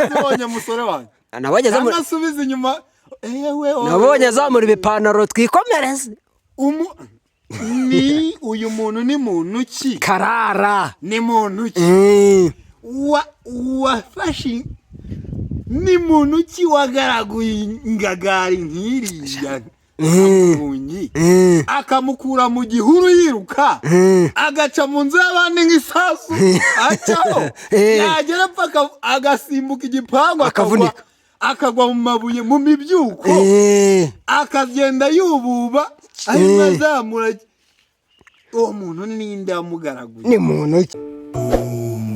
warazibonye musore wanjye nabonye zamura asubiza inyuma nabonye zamura ibipantaro twikomereze ni uyu muntu ni muntu ki Karara ni muntu ki wafashe ni muntu ki wagaraguye ingagari nk'iriya amunyi akamukura mu gihuru yiruka agaca mu nzu y'abandi nk'isasu acaho yagera paka agasimbuka igipangu akagwa mu mabuye mu mibyuko akagenda yububa arimo azamura uwo muntu ninde wamugaraguye ni muntu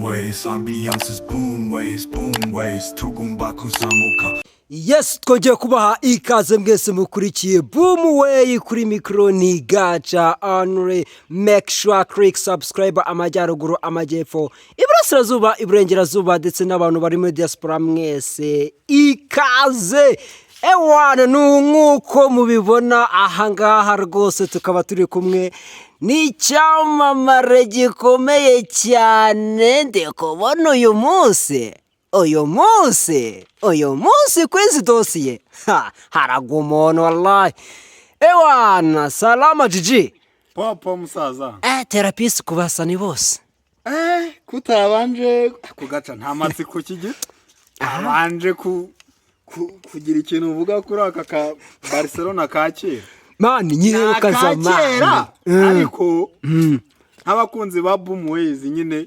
Ways, ambiances, boom ways, tugomba kuzamuka. Yes, twongeye kubaha ikaze mwese mukurikiye Boom Way kuri mikro ni Gacha Honore. Make sure click subscribe amajyaruguru amajyepfo iburasirazuba iburengerazuba ndetse n'abantu bari muri diaspora mwese ikaze. Ewana nkuko mubibona ahangaha rwose tukaba turi kumwe n'icyamamare gikomeye cyane ndikubona uyu munsi kwezi dosiye haraga umuntu wallahi. Ewana salama jiji papa musaza therapist kubasani bose kutabanje kugaca nta matsiko kigira abanje kugira ikintu uvuga kuri aka ka Barcelona ka kera mani nyine kazama ariko nk'abakunzi ba Boom Ways nyine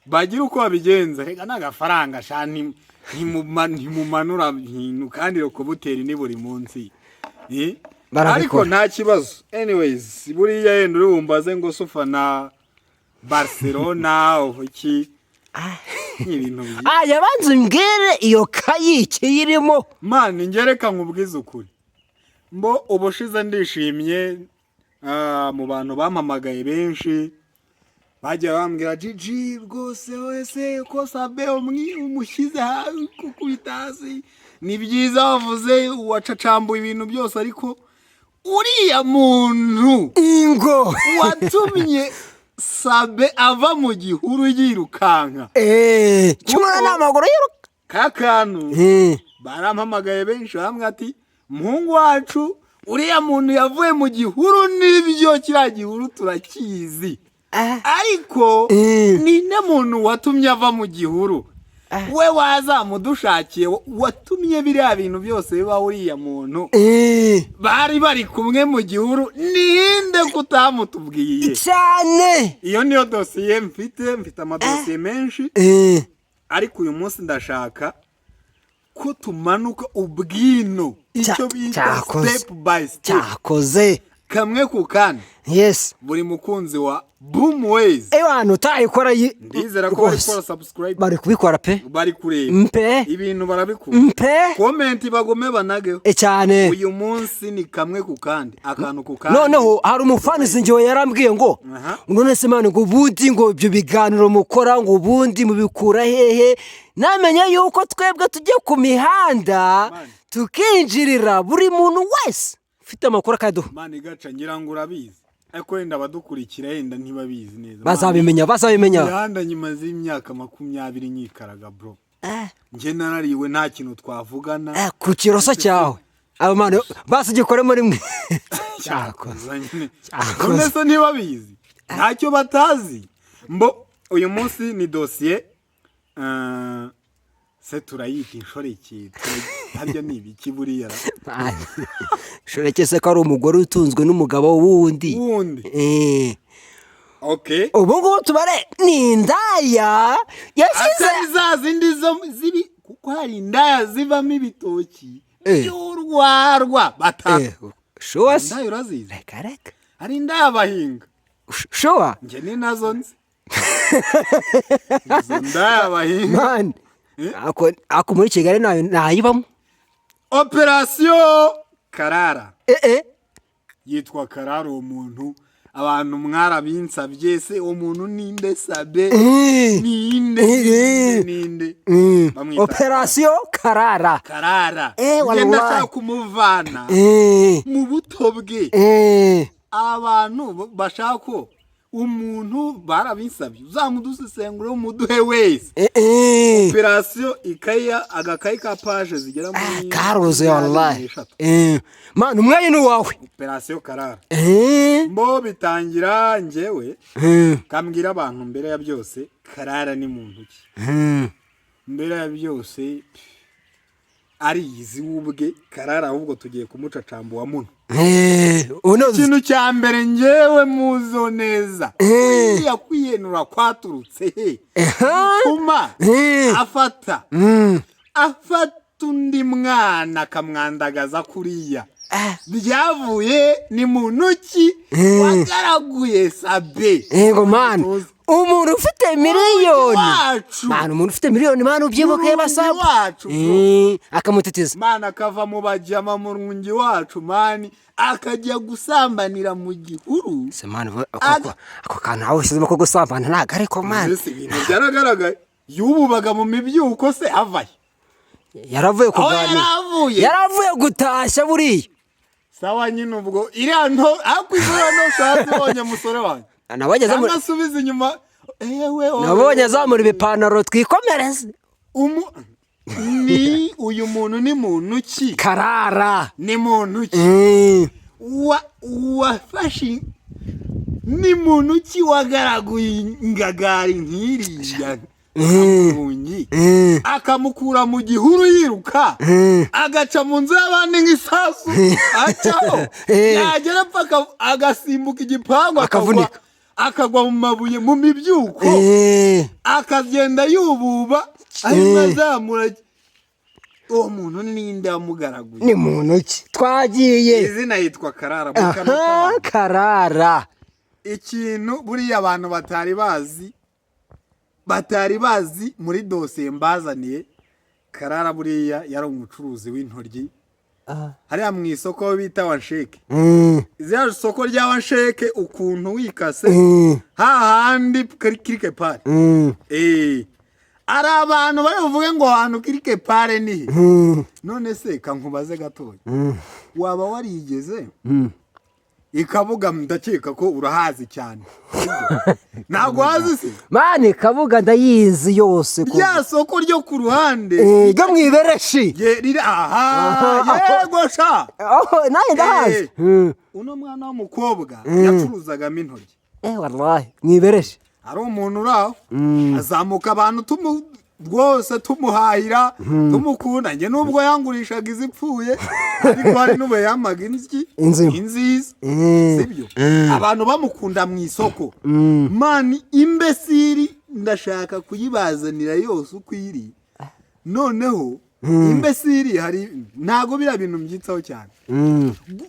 bagira uko babigenza rega n'agafaranga shani ntimumanura ibintu kandi rokobuteri ni buri munsi ariko nta kibazo. Anyways buriya yenda urumbaze ngo sufana Barcelona iki ibintu yabanze mbwire iyo kayike yirimo mani ngereka nkubwiza ukuri mbo ubushize ndishimye mu bantu bampamagaye benshi bajya bambwira jiji rwose wese ko sabe umushyize kukubitazi ni byiza wavuze wacacambuye ibintu byose ariko uriya muntu ingo watumye sabe ava mu gihuru yirukanka cyumwana n'amaguru yiruka kakantu barampamagaye benshi bamwe ati muhungu wacu uriya muntu yavuye mu gihuru n'ibyo kiriya gihuru turakizi ariko ninde muntu watumye ava mu gihuru we wazamudushakiye watumye biriya bintu byose biba uriya muntu bari kumwe mu gihuru ninde kutamutubwiye cyane. Iyo niyo dosiye mfite amadosiye menshi ariko uyu munsi ndashaka ko tumanuka ubwino icyo bita step by step cyakoze kamwe ku kandi. Yes, buri mukunzi wa Boom Ways ewana utayikora ndizera ko bari kora subscribe bari kubikora pe bari kureba mpe ibintu barabikura mpe comment bagome banageho cyane. uyu munsi ni kamwe ku kandi akantu ku kandi. Noneho hari umufanizi ngiye yarambwiye ngo none se mane ngo bundi ngo ibyo biganiro mukora ngo bundi mubikura hehe namenye yuko twebwe tujye ku mihanda tukinjirira buri muntu wese ufite amakuru akaduha mane gaca ngirango urabizi ariko yenda abadukurikira yenda ntibabizi neza bazabimenya yanda nyuma z'imyaka 20 nyikaraga bro nje narariwe nta kintu twavugana ku kiroso cyawe abo mane basugikore muri mwe none so ntibabizi ntacyo batazi mbo uyu munsi ni dosiye se turayita inshoreke harya nibi kiburiya inshoreke se ko ari umugore utunzwe n'umugabo wundi okay ubu ngubu tubare ni indaya yashyize za zindi zibi kuko hari indaya zivamo ibitoki y'urwarwa bataka showa se indaya urazizi reka hari indaya bahinga showa nje ni nazo nzi indaya bahinga man ako muri Kigali nayo nayibamo operation Karara yitwa Karara umuntu abantu mwarabinsabye se umuntu ninde sabe ninde operation Karara ngenda kumuvana mu buto bwe abantu bashaka umuntu barabinsabye uzamudusesengure umuduhe wese operasiyo ikaya agakayi ka page zigera muri karuze wallahi man umwanya ni wawe operasiyo Karara mbo bitangira njyewe kambwira abantu mbere ya byose Karara ni muntu ki mbere ya byose ariyizi ubwe Karara ahubwo tugiye kumuca cambo wa muno ikintu cya mbere njyewe muzo neza yakwiyenura kwaturutse kuma afata undi mwana akamwandagaza kuriya byavuye ni muntu ki wagaraguye Sabe yego man umuntu ufite miliyoni man umuntu ufite miliyoni man ubyibuke basaba wacu akamutetiza man akava mu bajyama mu rungi wacu man akajya gusambanira mu gihuru se man ako kana aho shize ko gusambana ntago ariko man ibintu byaragaragaye yububaga mu mibyuko se avaye yaravuye kuganira yaravuye gutashya buriya sawa nyine ubwo iriya nto akwizera no shatse bonye musore wanjye nabonye zamuri amasubiza inyuma nabonye zamuri bipantaro twikomereze ni uyu muntu ni muntu ki Karara ni muntu ki wafashe ni muntu ki wagaraguye ingagari nk'iriya munyi akamukura mu gihuru yiruka agaca mu nzu y'abandi nk'isasu acaho yagera paka agasimbuka igipangu akagwa mu mabuye mu mibyuko akagenda yububa arimo azamura uwo muntu ninde wamugaraguye ni muntu ki twagiye izina yitwa Karara Karara ikintu buriya abantu batari bazi muri dosiye mbazaniye Karara buriya yari umucuruzi w'intoryi hariya mu isoko bita Wansheke izya soko rya Wansheke ukuntu wikase hahandi kirike pare ari abantu bari buvuge ngo ahantu kirike pare ni none se kankubaze gatoya waba warigeze ikabuga ndakeka ko urahazi cyane ntago hazi se mane Kabuga ndayizi yose ko ya soko ryo ku ruhande ryo mwibereshi riri yego sha naye ndahazi uno mwana w'umukobwa yacuruzagamo intoryi wallahi mwibereshi ari umuntu uraho azamuka abantu rwose tumuhahira tumukunda njye nubwo yangurishaga izipfuye ariko hari n'ube yamaga inziza sibyo abantu bamukunda mu isoko mani imbesiri ndashaka kuyibazanira yose uko iri noneho imbesiri hari ntago bira bintu mbyitsaho cyane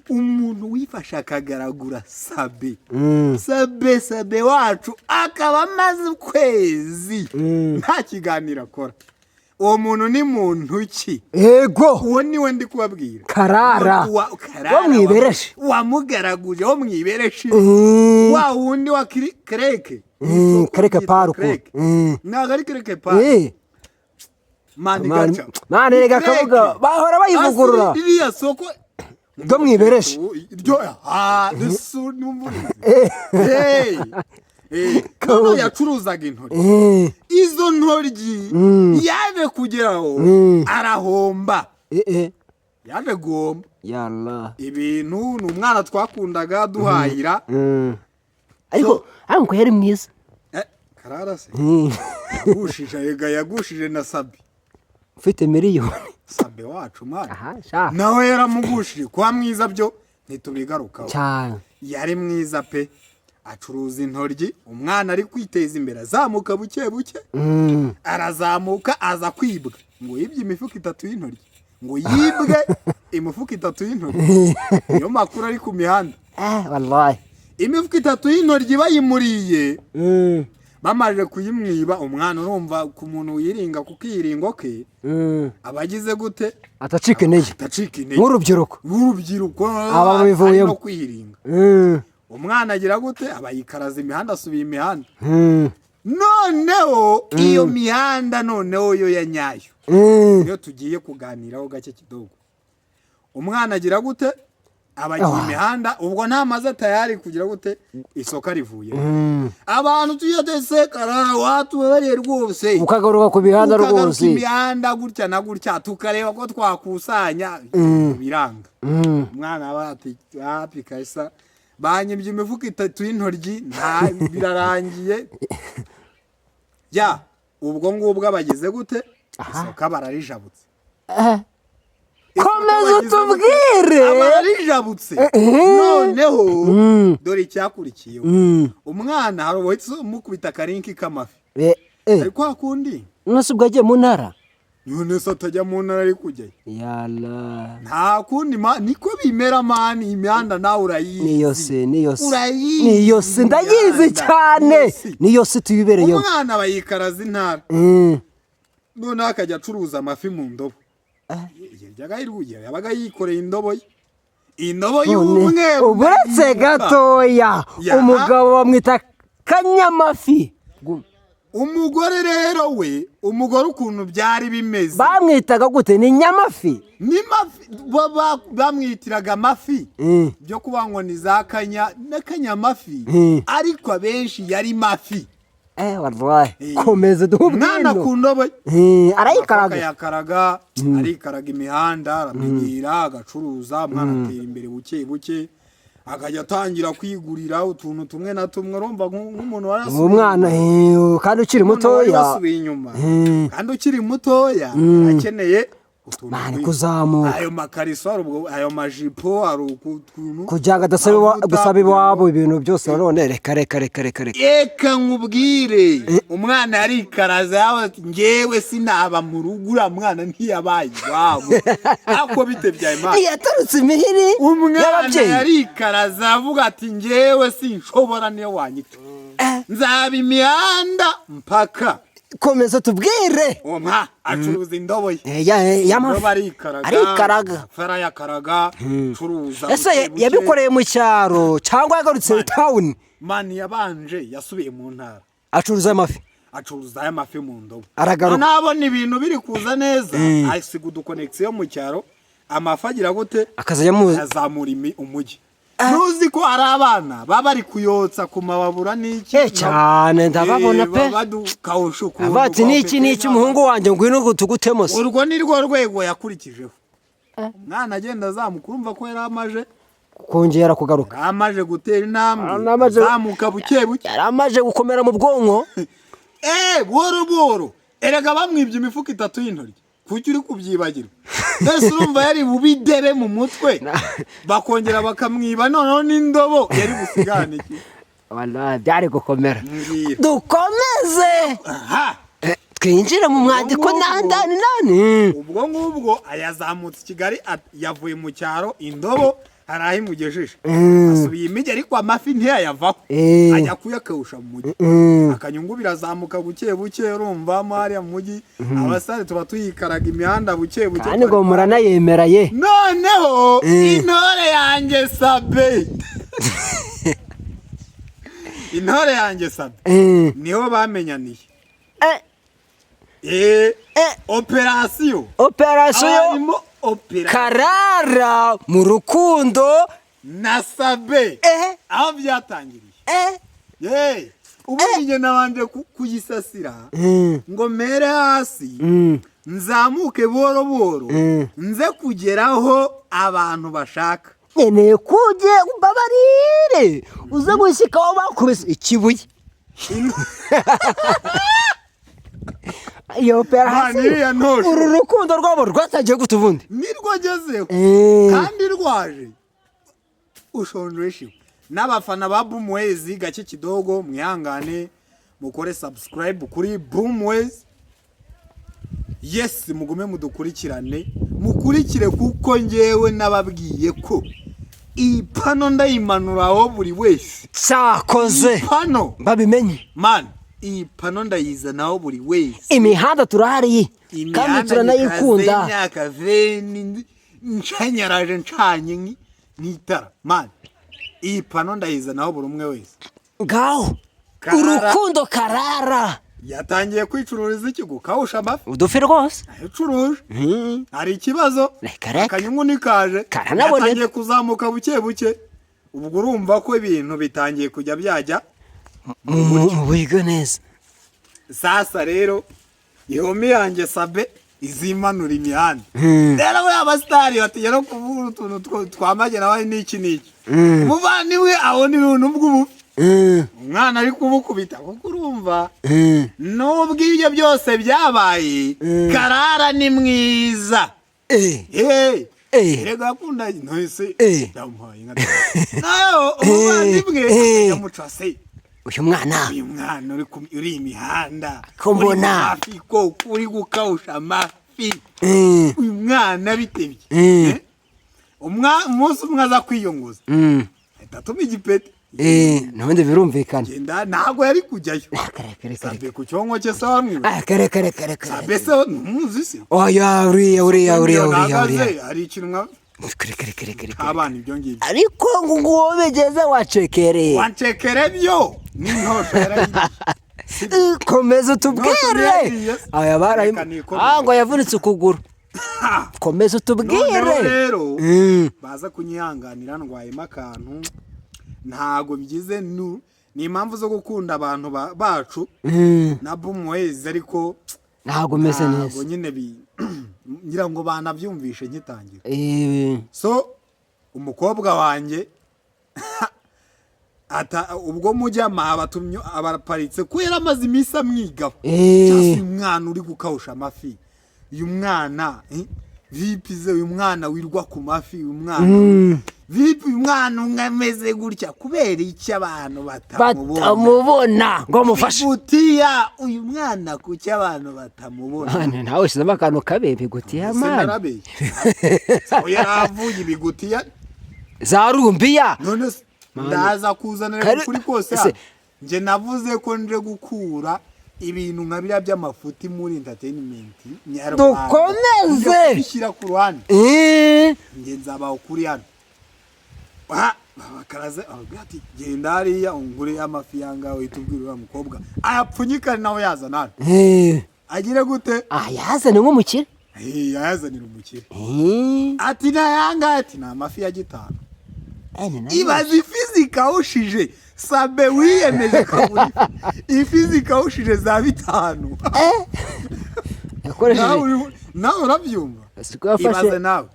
umuntu wifasha akagaragura Sabe wacu akaba amaze ukwezi nta kiganiro akora uwo muntu ni muntu ki yego uwo niwe ndi kubabwira Karara wo mwibereshi wamugaraguje wo mwibereshi wa wundi wa Kreke Park ntago ari Kreke Park mane rega Kabuga bahora bayivugurura iriya soko ryo mwibereshi ryo dusu n'umurizi kano yacuruzaga intoryi izo ntoryi yaje kugeraho arahomba yaje guhomba yalla ibintu ni umwana twakundaga duhahira ariko ko yari mwiza Karara se yagushije na Sabe ufite miliyoni Sabe wacu mwana nawe yaramugushije kwa mwiza byo ntitubigarukaho cyane yari mwiza pe acuruza intoryi umwana ari kwiteza imbere azamuka buke buke arazamuka aza kwibwa ngo yibye imifuka 3 y'intoryi ngo yibwe imifuka 3 y'intoryi iyo makuru ari ku mihanda wallahi imifuka 3 y'intoryi bayimuriye bamaje kuyimwiba umwana urumva ku muntu wiringa kukiringo ke abagize gute atacike neye nk'urubyiruko aba bivuye no kwiringa umwana agira gute abayikaraza imihanda asubiye imihanda noneho iyo mihanda noneho yo yanyayo iyo tugiye kuganiraho gake kidogo umwana agira gute abagira imihanda ubwo nta maze tayari kugira gute isoko rivuye abantu tuyatese karara watubariye rwose ukagaruka ku bihanda rwose imihanda gutya na gutya tukareba ko twakusanya biranga umwana bati kaisa banyibye imifuka 3 y'intoryi nta birarangiye ya ubwo ngubwo abageze gute isoko bararijabutse komeza utubwire abarijabutse noneho dore icyakurikiyeho umwana hari uwahise umukubita akarinki k'amafi ariko hakundi nose ubwo agiye mu ntara none se atajya mu ntara ari kujyayo yala nta kundi niko bimera mani imihanda nawe urayizi niyose ndayizi cyane niyose tuyibereyeho umwana bayikaraza intara none akajya acuruza amafi mu ndobo yabaga yikoreye indobo y'umweru uburetse gatoya umugabo bamwita Kanyamafi umugore rero we umugore ukuntu byari bimeze bamwitaga gute ni Nyamafi bamwitiraga amafi byo kuba ngo ni za Kanyamafi ariko abenshi yari mafi wallahi komeza duhubwino mwana kundobo arayikaraga arikaraga imihanda aramenyera agacuruza mwana atera imbere buke akajya atangira kwigurira utuntu tumwe na tumwe urumva nk'umuntu warasubiye umwana kandi ukiri mutoya kandi ukiri mutoya akeneye mani kuzamuka ayo makariso ayo majipo ari ukuntu kugira gusaba iwabo ibintu byose none reka nkubwire umwana yarikaraza yawe ngewe sinaba mu rugo uriya mwana ntiyabaye iwabo ako bitebyaye imana yatarutse imihiri umwana yarikaraza avuga ati ngewe sinshobora niyo wanyita nzaba imihanda mpaka komeza tubwire acuruza indobo arikaraga farayakaraga curuza ese yabikoreye mu cyaro cyangwa yagarutse town mani yabanje yasubiye mu ntara acuruza amafi mu ndobo aragaruka nabona ibintu biri kuza neza asiga udukonexiyo mu cyaro amafi agira gute azamura umujyi nuzi ko ari abana baba bari kuyotsa ku mababura n'iki cyane ndababona pe abati n'iki umuhungu wanjye ngwino tugutemo se urwo ni rwo rwego yakurikijeho mwana agenda azamuka urumva ko yari amaje kongera kugaruka amaje gutera intambwe azamuka buke yari amaje gukomera mu bwonko boro erega bamwibye imifuka 3 y'intoryi kuki uri kubyibagirwa mbese urumva yari bubidere mu mutwe bakongera bakamwiba noneho n'indobo yari busigane iki wallahi byari gukomera dukomeze twinjire mu mwandiko nani ubwo ngubwo ayazamutse Kigali yavuye mu cyaro indobo haraho imugejeje asubiye imijyi ariko amafi ntiyayavaho ajya kuyakawusha mu mujyi akanyungu birazamuka buke urumva hariya mu mujyi abasare tuba tuyikaraga imihanda buke kandi ngo muranayemera ye noneho intore yanjye sabe niho bamenyaniye operasiyo karara mu rukundo na sabe aho byatangiriye ubu njye nabanje kuyisasira ngo mere hasi nzamuke boro nze kugeraho abantu bashaka nkeneye kujye babarire uze gushyikaho bakubise ikibuye iyo operasiyo uru rukundo rwabo rwatagiye gute ubundi nirwo agezeho kandi rwaje ushonjeshiwe n'abafana ba Boomways gake kidogo mwihangane mukore subscribe kuri Boomways yes mugume mukurikire kuko ngewe nababwiye ko ipano ndayimanuraho buri wese cyakoze ipano babimenye man ipano ndayizanaho buri wese imihanda turahari kandi turanayikunda imyaka veni nshanyaraje ncanye n'itara man ipano ndayizanaho buri umwe wese ngaho urukundo karara yatangiye kwicururiza iki gukawusha amafi udufi rwose ayicuruje hari ikibazo reka akanyungu nikaje karanaboneka yatangiye kuzamuka buke buke ubwo urumva ko ibintu bitangiye kujya byajya mu buryo neza. sasa rero ihome yanjye Sabe izimanura imihanda rero we abasitari batigera kuvuga utuntu twamagera wayi n'iki umuvandimwe abona ibintu bw'ubufi umwana ari kubukubita kuko urumva nubwo ibyo byose byabaye Karara ni mwiza rega akunda ntose yamuhaye nka nayo umuvandimwe yamucase uyu mwana uri imihanda ko mbona ko uri gukawusha amafi uyu mwana bitebye umunsi umwe aza kwiyongoza atuma igipete nabandi birumvikana genda ntago yari kujyayo Sabe ku cyongo cye sawa mwiwe kare Sabe se ntumuzi se oya uriya hari ikintu mwa kare abana ibyo ngibyo ariko ngo wobegeze wacekere byo ni ntosha komeza utubwire aya baraye ngo yavunitse ukuguru komeza utubwire rero baza kunyihanganira ndwayemo akantu ntago bigize ni impamvu zo gukunda abantu bacu na Boomways ariko ntago meze neza ntago nyine ngira ngo banabyumvishe nkitangira so umukobwa wanjye ubwo mujyama abaparitse ko yari amaze iminsi amwigaho cyangwa umwana uri gukawusha amafi uyu mwana vipize uyu mwana wirwa ku mafi uyu mwana vipi uyu mwana umeze gutya kubera iki abantu batamubona ngo mufashe gutiya uyu mwana kuki abantu batamubona nawe ushyizemo akantu kabebe gutiya mwana yaravuye ibigutiya za rumbiya none ndaza kuzanira kuri kose nje navuze ko nje gukura ibintu nka biriya by'amafuti muri entertainment dukomeze bishyira ku ruhande nge nzabaho kuri hano bakaraze ati genda hariya ungure amafi yangawe uhita ubwira uriya mukobwa ayapfunyikane nawe yazana hano agire gute yazane nk'umukire yazanira umukire ati nayanga ati ni amafi ya 5 ibaze ifi zikawushije Sabe wiyemeje kugura ifi zikawushije za 5 nawe urabyumva ibaze nawe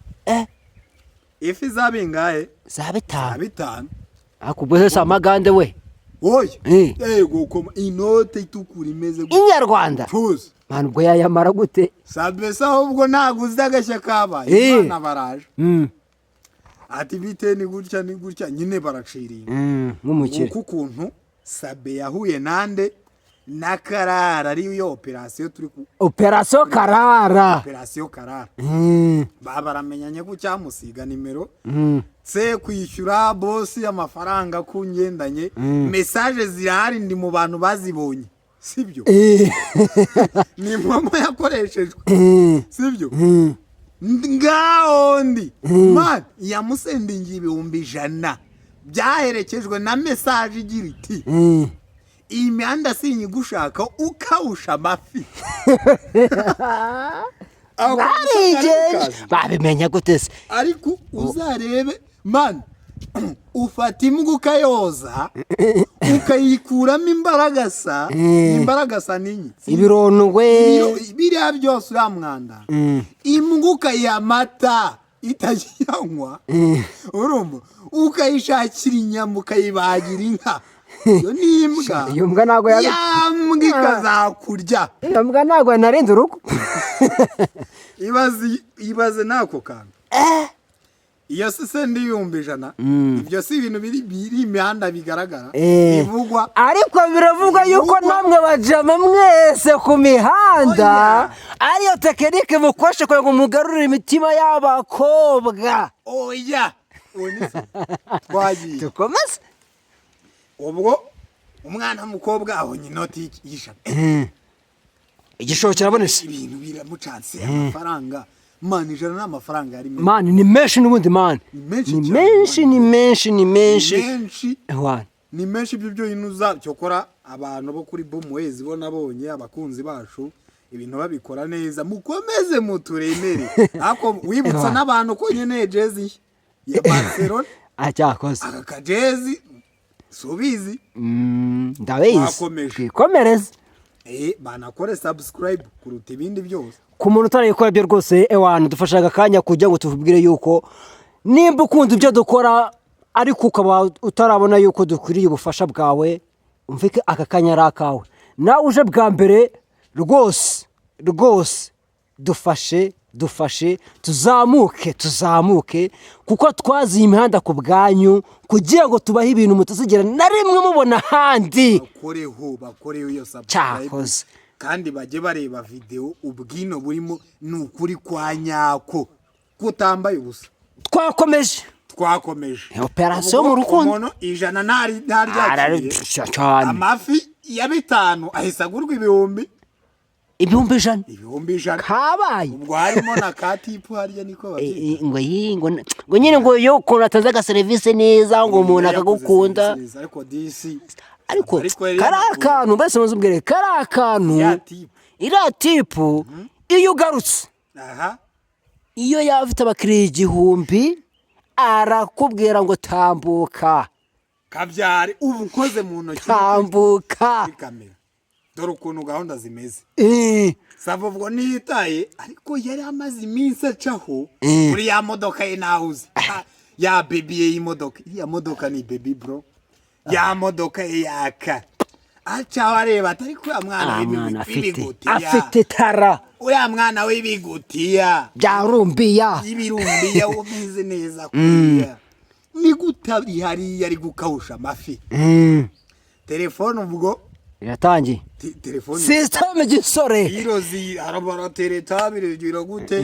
ifi zabingahe za 5 akubwe se amagande we oye yego koma inote itukura imeze inyarwanda tuzi man ubwo yayamara gute Sabe sa ubwo naguze agashya kabaye bana baraje ati bite ni gutya nyine baraciriye nk'umukire kukuntu Sabe yahuye nande na Karara ari yo operation turi ku operation Karara baramenyanye ko cyamusiga nimero se kwishyura boss amafaranga kungendanye message zirahari ndi mu bantu bazibonye sibyo ni mama yakoreshejwe sibyo ngaondi man yamusendingiye 100 byaherekejwe na message igira iti iyi mihanda sinyi gushaka ukawusha amafi babimenya gute se ariko uzarebe man ufata imbwa ukayoza ukayikuramo imbaragasa ninyi ibirondwe biriya byose uriya mwanda imbwa ukayiha amata itajyanywa urumva ukayishakira inyama ukayibagira inka iyo ni imbwa iyo mbwa ntabwo yambwa ikazakurya iyo mbwa ntabwo yanarenze urugo ibaze nako kantu iyo se ndi 100 ibyo si ibintu biri imihanda bigaragara bivugwa ariko biravugwa yuko namwe bajama mwese ku mihanda ariyo tekinike mukoresha kugira ngo mugarurire imitima y'abakobwa oya twagiye tukomeze ubwo umwana w'umukobwa abonye inoti y'ijana igishoro kirabonetse ibintu biramucanse amafaranga man ijana n'amafaranga yari man ni menshi n'ubundi man ni menshi ni menshi ibyo inuza cyokora abantu bo kuri Boomways bo nabonye abakunzi bacu ibintu babikora neza, mukomeze muturemere. Ako wibutsa n'abantu ko nyene jezi ya Barcelona acyakoze aka jezi subizi ndabizi twikomereze banakore subscribe kuruta ibindi byose. ku muntu utarayikora byo rwose ewana dufashaga akanya kugira ngo tuvubwire yuko nimba ukunda ibyo dukora ariko ukaba utarabona yuko dukwiriye ubufasha bwawe umvike aka kanya ari akawe. nawe uje bwa mbere rwose dufashe tuzamuke kuko twaziye imihanda ku bwanyu kugira ngo tubahe ibintu mutazigera na rimwe mubona ahandi. bakoreho iyo subscribe kandi bajye bareba video ubwino burimo n'ukuri kwa nyako kutambaye ubusa. Twakomeje operasiyo mu rukundo ijana ntaryakiye amafi ya 5 ahisagurwa ibihumbi ijana kabaye ubwo harimo na katipu harya niko babyita ngo nyine ngo yo ukora atazaga service neza ngo umuntu akagukunda ariko karakantu bese muzubwire karakantu ira tipu iyo ugarutse iyo yafite abakiriya 1000 arakubwira ngo tambuka kabyare ubu ukoze mu ntoki tambuka kamera dore ukuntu gahunda zimeze sava ubwo niyitaye ariko yari amaze iminsi acaho muri ya modoka ye nahuze ya baby ye imodoka ya modoka ni baby bro ya modoka ye yaka acaho areba atari ko ya mwana w'ibigutiya afite tara uriya mwana w'ibigutiya byarumbiya ibirumbiya umeze neza kuriya ni gutabiri hariya ari gukawusha amafi telefone ubwo iratangiye telefone system gisore irozi arabara teletabire gira gute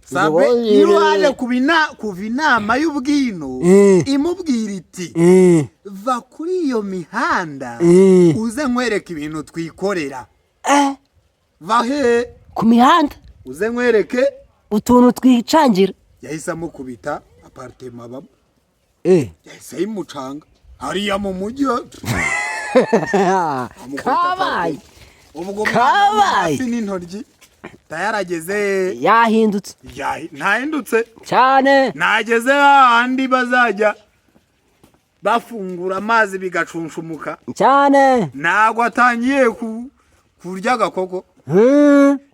sabe iruhande kuva inama y'ubwino imubwira iti va kuri iyo mihanda uze nkwereke ibintu twikorera va he ku mihanda uze nkwereke utuntu twicangira yahise amukubita apartment baba yahise yimucanga hariya mu mujyi kabaye ubwo kabaye n'intoryi tayarageze yahindutse ntahindutse cyane nageze handi bazajya bafungura amazi bigacunshumuka cyane ntago atangiye kurya agakoko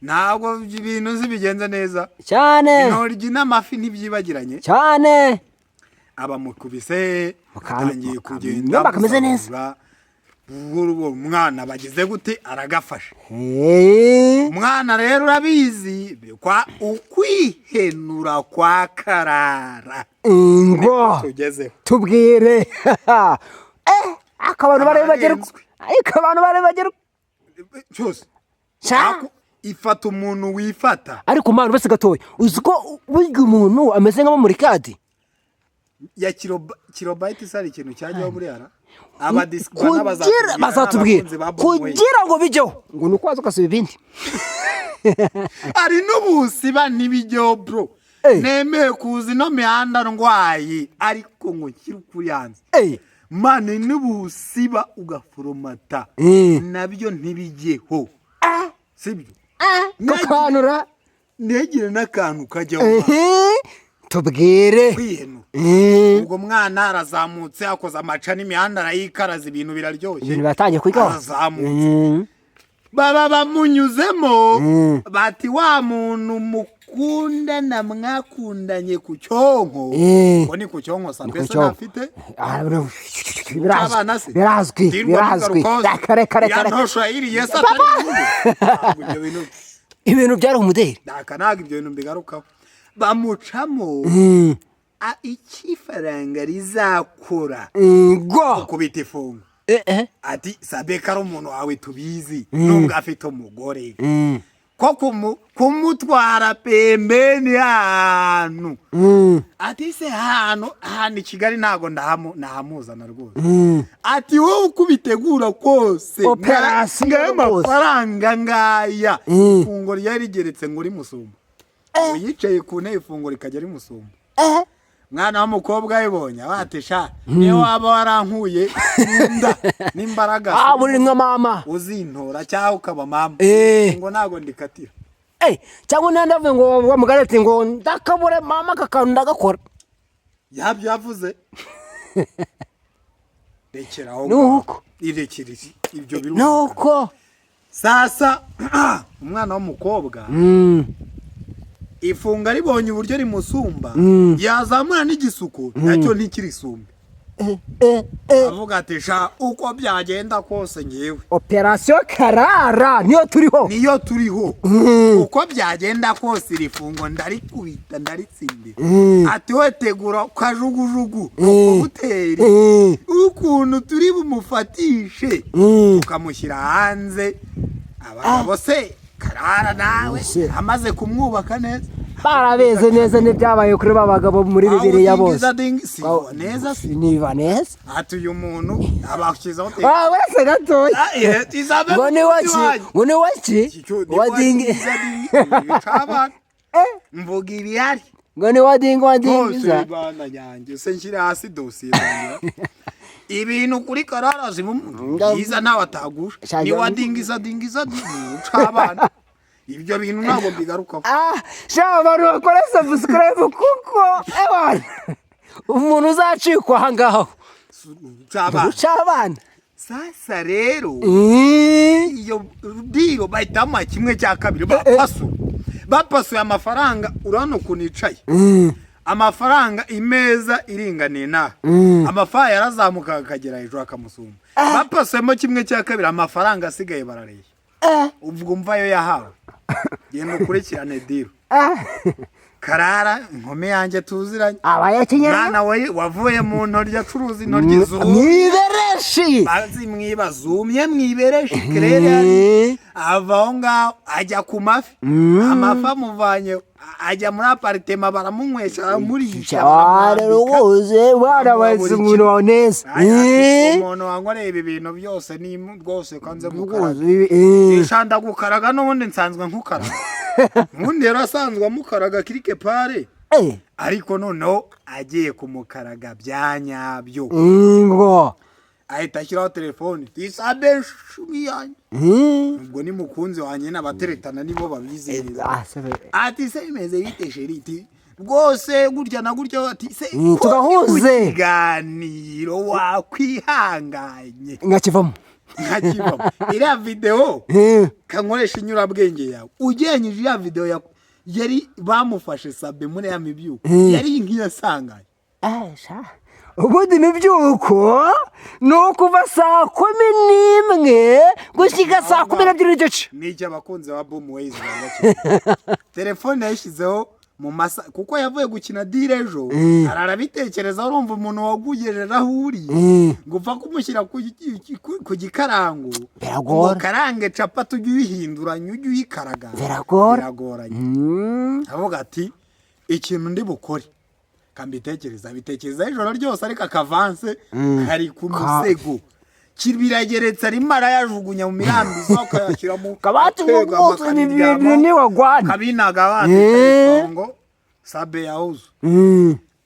ntago ibintu zibigenza neza cyane intoryi n'amafi ntibyibagiranye cyane abamukubise atangiye kugenda bakameze neza umwana bagize gute aragafasha umwana rero urabizi kwa ukwihenura kwa karara ngo tubwire akabantu barebagerwa cyose ifata umuntu wifata ariko mpano bese gatoya uzi ko burya umuntu ameze nk'abo muri kadi ya kilobyte sari ikintu cyajyaho muri ara bazatubwira kugira ngo bijyeho ngo ni ukwaza ukasiba ibindi ari n'ubusiba ntibijyeho bro nemeye kuza ino mihanda ndwaye ariko ngo nkiri ukuri yanze mane n'ubusiba ugaforomata nabyo ntibijyeho sibyo kakanura negire n'akantu kajyaho tubwire ubwo mwana arazamutse akoze amaca n'imihanda arayikaraza ibintu biraryoshye ibintu batangiye kwiga arazamutse baba bamunyuzemo bati wa muntu mukundana mwakundanye ku cyonko ngo ni ku cyonko sa mbese nafite birazwi yantosha iriye sa ibintu byari umuderi ntabwo ibyo bintu mbigarukaho bamucamo ikifaranga rizakora kubita ifunga ati sabeka ari umuntu wawe tubizi nubwo afite umugore ko kumutwara pembeni ahantu ati se hano i Kigali ntago ndahamuzana rwose ati wowe uko ubitegura kose ngayo mafaranga ngaya ifunguro ryari rigeretse ngo uri musumba yicaye ku ntebe ifunguro rikajya ari musumba mwana w'umukobwa ayibonye watesha niyo waba warankuye nda n'imbaraga muri nka mama uzintora cyangwa ukaba mama ngo nago ndikatira cyangwa nandavuye ngo bamugarete ngo ndakabure mama kakantu ndagakora yabyo yavuze rekeraho nuko irekirisi ibyo biru nuko sasa umwana w'umukobwa ifunga ribonye uburyo rimusumba yazamura n'igisuko nacyo ntikirisumbe avuga ati sha uko byagenda kose ngewe operation karara niyo turiho uko byagenda kose rifungo ndarikubita ndaritsindira ati we tegura kajugujugu ukubuteri ukuntu turi bumufatishe ukamushyira hanze abagabo se karara nawe amaze kumwubaka neza barabeze neza n'ibyabaye kuri babagabo muri Bibiliya bose neza niba neza ati uyu muntu abashyizeho wese gatoya ngo ni waki wadingi mvuga ibihari ngo ni wadingiza bana yanjye se nshyire hasi dosiye ibintu kuri karara zimu yiza nawe atagusha ni wadingiza ucabana ibyo bintu ntabwo bigarukaho abantu bakora subscribe kuko umuntu uzacikwa aha ngaho ucabana sasa rero iyo diro bahitamo kimwe cya kabiri bapasuye amafaranga urabona ukuntu yicaye amafaranga imeza iringaniye nawe amafaranga yarazamuka akagera hejuru akamusumba bapasuyemo kimwe cya kabiri amafaranga asigaye barareye ubwo umva yo yahawe genda ukurikirane diro karara inkome yanjye tuziranye mwana we wavuye mu ntoryi acuruza intoryi mwibereshi bazimwiba zumye mwibereshi kerere ava aho ngaho ajya ku mafi amafi amuvanye ajya muri aparitema baramunywesha baramurisha rwose barabaze umuntu wa neza umuntu wankoreye ibi bintu byose ni rwose kanze gukaraga ishanda gukaraga n'ubundi nsanzwe nkukaraga ubundi rero asanzwe amukaraga kirike pare ariko noneho agiye kumukaraga byanyabyo ngo ahita ashyiraho telefone tisabe shumi yanjye ubwo ni mukunzi wanjye n'abateretana nibo babizereza ati se imeze bite sheriti rwose gutya na gutya ati se tugahuze ikiganiro wakwihanganye nkakivamo iriya video kankoresha inyurabwenge yawe ugenyije iriya video yari bamufashe sabe muri ya mibyuko yari nk'iyasanganye ubundi imibyuko ni ukuva saa 11 gushyika saa 12 n'igice n'icyo abakunzi ba Boom Ways telefone yashyizeho mu masa kuko yavuye gukina dire ejo ararabitekereza urumva umuntu wagugejeje aho uri gupfa kumushyira ku gikarango karange capati ujye uyihinduranya ujye uyikaraga biragoranye avuga ati ikintu ndi bukore kambitekereza bitekereza ijoro ryose ariko akavanse kari ku musego kibirageretse arimo arayajugunya mu mirambizo akayashyira mu kabati ni wagwana kabinaga abandi ngo sabe yahuze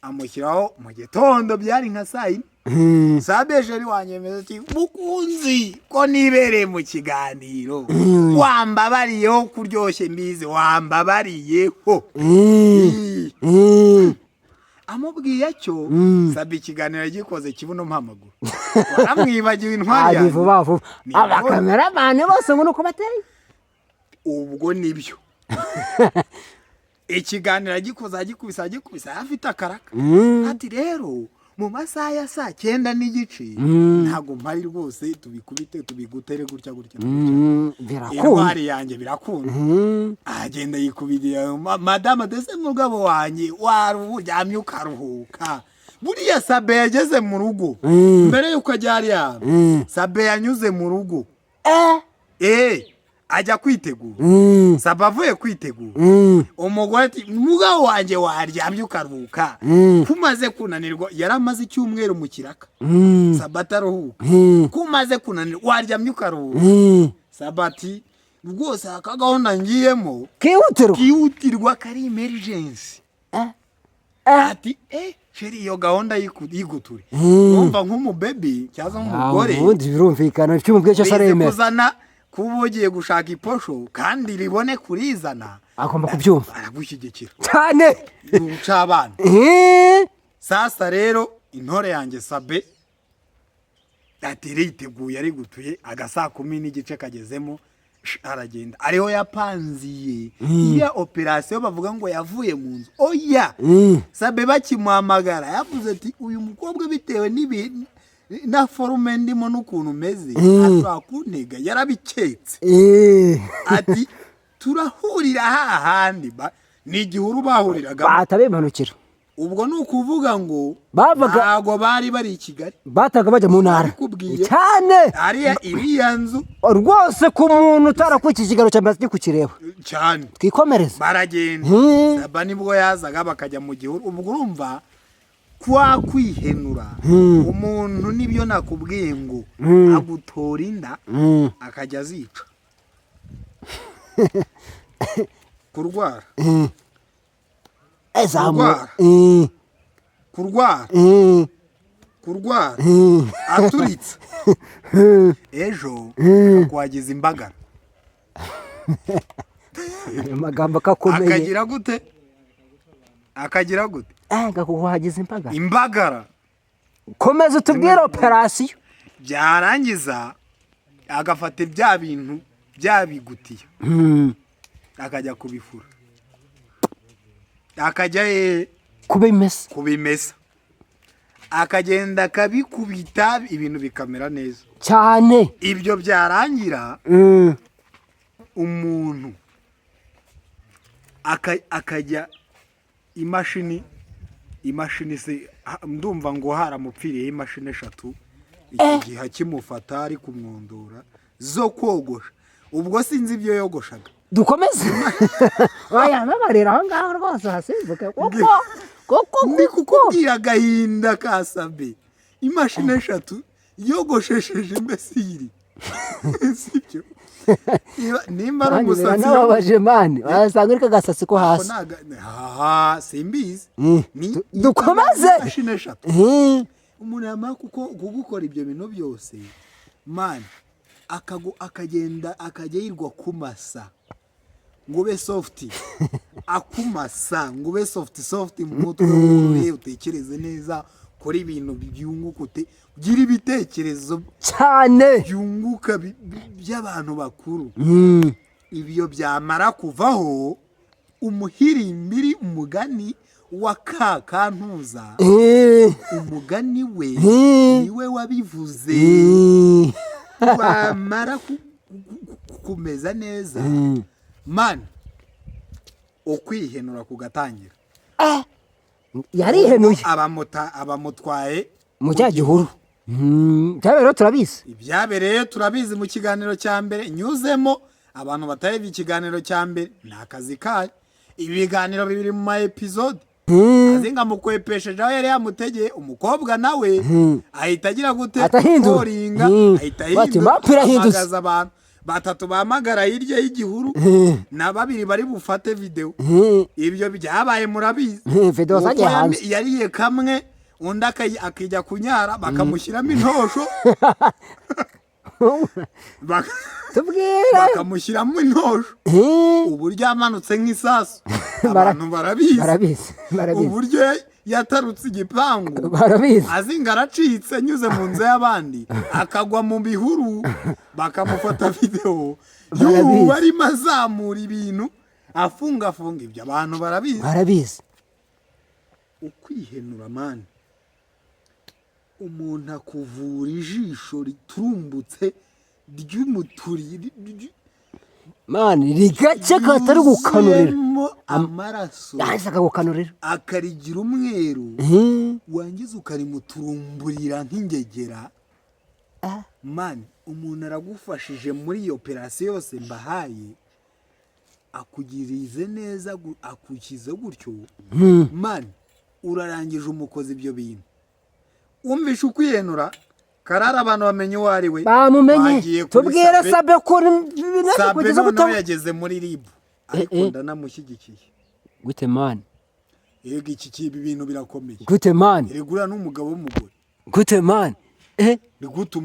amushyiraho mu gitondo byari nka saa 4 sabe jeri wanyemeza ati mukunzi ko nibereye mu kiganiro wambabariyeho kuryoshye mbize wambabariyeho amubwiye cyo sabe ikiganiro gikoze kibuno mpamaguru waramwibagiwe intwari yanjye vuba vuba abakameramani bose ngo nuko bateye ubwo nibyo ikiganiro gikubisa afite akaraka ati rero mu masaha ya saa 9 n'igice ntago mpari rwose tubikubite tubigutere gutya intwari yanjye birakunda agenda yikubidiye madame dese mugabo wanjye waruryamye ukaruhuka buriya sabe yageze mu rugo mbere yuko ajyari ya sabe yanyuze mu rugo ajya kwitegura sabe avuye kwitegura umugore ati mugabo wanjye waryamye ukaruhuka kumaze kunanirwa yaramaze icyumweru mu kiraka sabe ataruhuka kumaze kunanirwa waryamye ukaruhuka sabe ati rwose aka gahunda ngiyemo kihutirwa kari emergency ati sheri iyo gahunda yiguture wumva nk'umubebi cyangwa nk'umugore ubundi birumvikana cy'umubwiye cyose aremera kuzana kuba ugiye gushaka iposho kandi ribone kurizana agomba kubyumva aragushyigikira cyane ucabana sasa rero intore yanjye Sabe ati yiteguye ari gutuye agasa 10 kagezemo aragenda ariho yapanziye iya operation bavuga ngo yavuye mu nzu oya Sabe bakimuhamagara yavuze ati uyu mukobwa bitewe n'ibintu na forume ndimo n'ukuntu meze ashobora kuntega yarabiketse ati turahurira hahandi ni igihuru bahuriraga batabimanukira ubwo nukuvuga ngo bavaga ntago bari I Kigali bataga bajya mu ntara cyane ariya iriya nzu rwose ku muntu utarakurikije ikiganiro cya mbere kukireba cyane twikomereze baragenda Saba nibwo yazaga bakajya mu gihuru ubwo urumva kwa kwihenura umuntu nibyo nakubwiye ngo agutora inda akajya azica kurwara kurwara aturitse ejo kwagiza imbagara amagambo akakomeye akagira gute gakuhagiza imbagara komeza utubwire operasiyo byarangiza agafata bya bintu byabigutiye akajya kubifura akajya kubimesa akagenda akabikubita ibintu bikamera neza cyane ibyo byarangira umuntu akajya imashini se ndumva ngo haramupfiriye imashini 3 igihe kimufata ari kumwondora zo kogosha ubwo sinzi ibyo yogoshaga dukomeze oya nabarera aho ngaho rwose hasimbuke koko ndi kukubwira agahinda ka Sabe imashini 3 yogoshesheje imbesiri sibyo nimba ari umusatsi nababaje mani wasanga uri kagasatsi ko hasi simbizi dukomeze imashini 3 umuntu yamara kugukora ibyo bintu byose mani akagenda akajya yirwa kumasa ngo be soft akumasa ngo be soft mu mutwe wowe utekereze neza kora ibintu byungukute gira ibitekerezo cyane byunguka by'abantu bakuru ibyo byamara kuvaho umuhirimbiri umugani wa kakantuza umugani we niwe wabivuze bamara kumeza neza man ukwihenura kugatangira yarihenuye abamutwaye mu cyagihuru byabereye turabizi ibyabereye turabizi mu kiganiro cya mbere nyuzemo abantu batayivye ikiganiro cya mbere nakazi kayo ibiganiro bibiri mu ma episode azinga mukwepesheje aho yari yamutegeye umukobwa nawe ahita agira gute koringa ahita ahindura abantu batatu bamagara hirya y'igihuru na babiri bari bufate video ibyo byabaye murabizi video zaje hanze yariye kamwe undi akijya kunyara bakamushyiramo intosho bakamushyiramo intosho uburyo yamanutse nk'isasu abantu barabizi uburyo yatarutse igipangu azinga aracitse nyuze mu nzu y'abandi akagwa mu bihuru bakamufata video y'ubu arimo azamura ibintu afunga ibyo abantu barabizi ukwihenura mani umuntu akuvura ijisho riturumbutse ry'umuturi mani rigake katari gukanurira amaraso yahise akagukanurira akarigira umweru wangiza ukarimuturumburira nk'ingegera mani umuntu aragufashije muri iyo operasiyo yose mbahaye akugirize neza akukize gutyo mani urarangije umukozi ibyo bintu umvishe ukwihenura karara abantu bamenye uwo ari we bamumenye tubwire Sabe ko Sabe noneho yageze muri ribu ariko ndanamushyigikiye gute mani Ega ibi bintu birakomeye. Gute man? Regura n'umugabo w'umugore. Gute man? Ni gute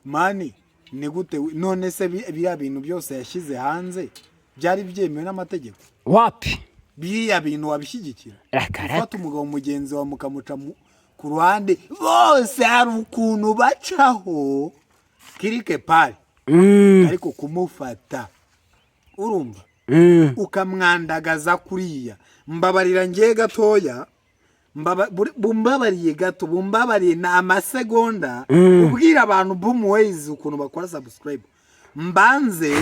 mani ni gute none se biriya bintu byose yashyize hanze byari byemewe n'amategeko? Wapi? Biriya bintu wabishyigikira? Akaraka. Ufata umugabo mugenzi wa mukamuca ku ruhande bose hari ukuntu bacaho kirike pari. Ariko kumufata urumva ukamwandagaza kuriya mbabarira ngiye gatoya bumbabariye gato bumbabariye na amasegonda ubwira abantu Boomways ukuntu bakora subscribe mbanze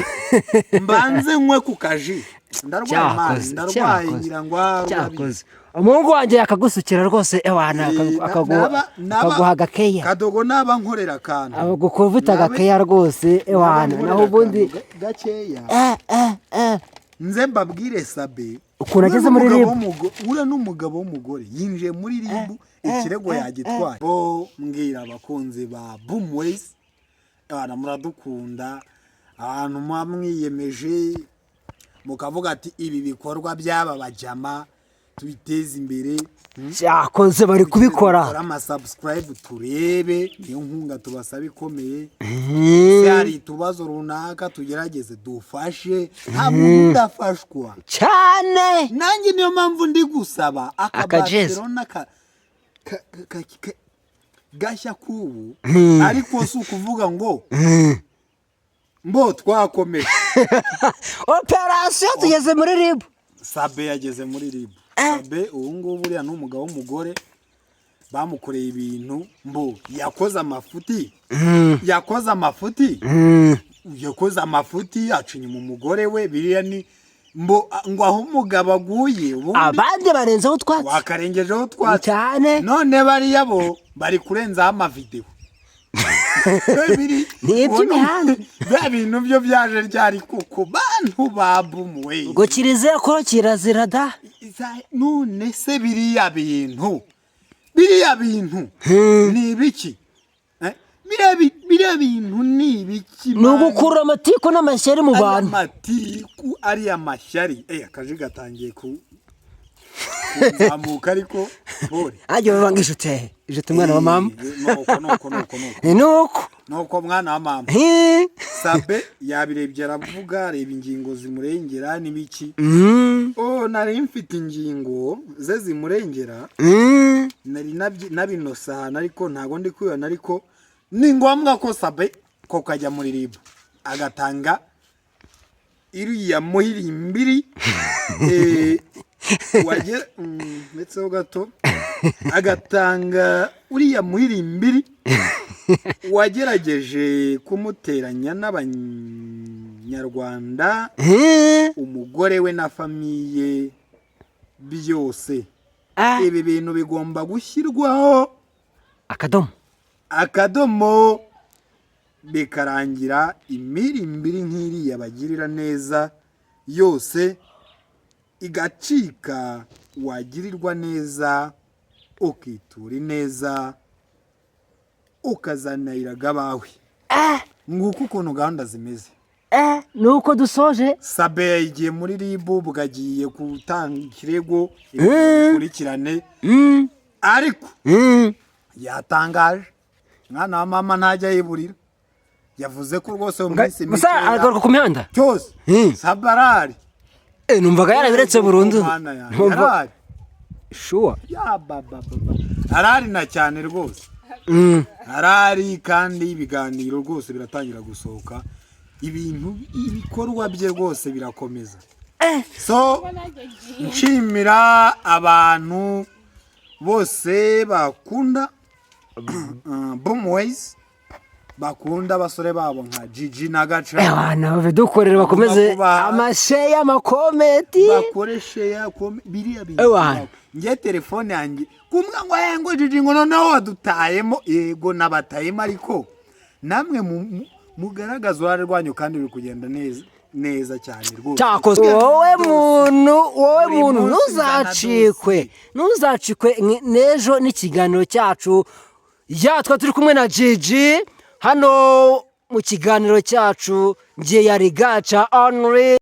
nkwe ku kaji ndarwaye ngira ngo cyakoze umuhungu wanjye yakagusukira rwose ewana akaguha agakeya kadogo naba nkorera kandi agukuvuta agakeya rwose ewana naho ubundi gakeya nze mbabwire Sabe ukuntu ageze muri ribu ura n'umugabo w'umugore yinjiye muri ribu ikirego yagitwaye bo mbwira abakunzi ba Boomways abana muradukunda abantu mwamwiyemeje mukavuga ati ibi bikorwa byaba bajama tubiteze imbere cyakoze bari kubikora ama subscribe turebe niyo nkunga tubasaba ikomeye se hari tubazo runaka tugerageze dufashe nta muntu udafashwa cyane nanjye niyo mpamvu ndi gusaba Barcelona gashya kubu ariko si ukuvuga ngo mbo twakomeje operasiyo tugeze muri ribu Sabe yageze muri ribu Sabe ubu ngubu uriya n'umugabo w'umugore bamukoreye ibintu mbo yakoze amafuti acinya mu mugore we biriya ni mbo ngo aho umugabo aguye abandi barenzeho twatsi wakarengejeho twatsi cyane none bariya bo bari kurenzaho amavideo ni iby'imihanda bya bintu byo byaje ryari kuko bantu ba Boomways ngo kirize ko kirazira da none se biriya bintu ni ibiki biriya bintu ni ibiki ni ugukura amatiku n'amashyari mu bantu amatiku ari amashyari akaje gatangiye kuzamuka ariko bore ajye bavanga ijute umwana wa mama nuko mwana wa mama Sabe yabirebye aravuga reba ingingo zimurengera n'ibiki nari mfite ingingo ze zimurengera nari nabinosa ariko ntago ndi kwibona ariko ni ngombwa ko Sabe ko kajya muri ribu agatanga iriya muhirimbiri wagera ndetse gato agatanga uriya muhirimbiri wagerageje kumuteranya n'abanyarwanda umugore we na famiye byose ibi bintu bigomba gushyirwaho akadomo bikarangira imirimbiri nk'iriya bagirira neza yose igacika wagirirwa neza ukitura neza ukazanayiraga abawe nguko ukuntu gahunda zimeze nuko dusoje Sabe yagiye muri ribu bugagiye gutanga ikirego ikurikirane ariko yatangaje mwana wa mama ntajya yiburira yavuze ko rwose mu minsi mike agaruka ku mihanda cyose Sabe arari numvaga yarabiretse burundu shuwa arari na cyane rwose arari kandi ibiganiro rwose biratangira gusohoka ibikorwa bye rwose birakomeza so nshimira abantu bose bakunda Boomways bakunda abasore babo nka Gigi na Gaca abana badukorera bakomeze amasheya amakomenti bakoreshe biriya bintu nge telefone yanjye kumwa ngo Gigi ngo noneho wadutayemo yego nabatayemo ariko namwe mugaragaza uruhare rwanyu kandi biri kugenda neza cyane rwose cyakoze wowe muntu ntuzacikwe n'ejo n'ikiganiro cyacu twa turi kumwe na Gigi hano mu kiganiro cyacu ngiye yari Gaca Henry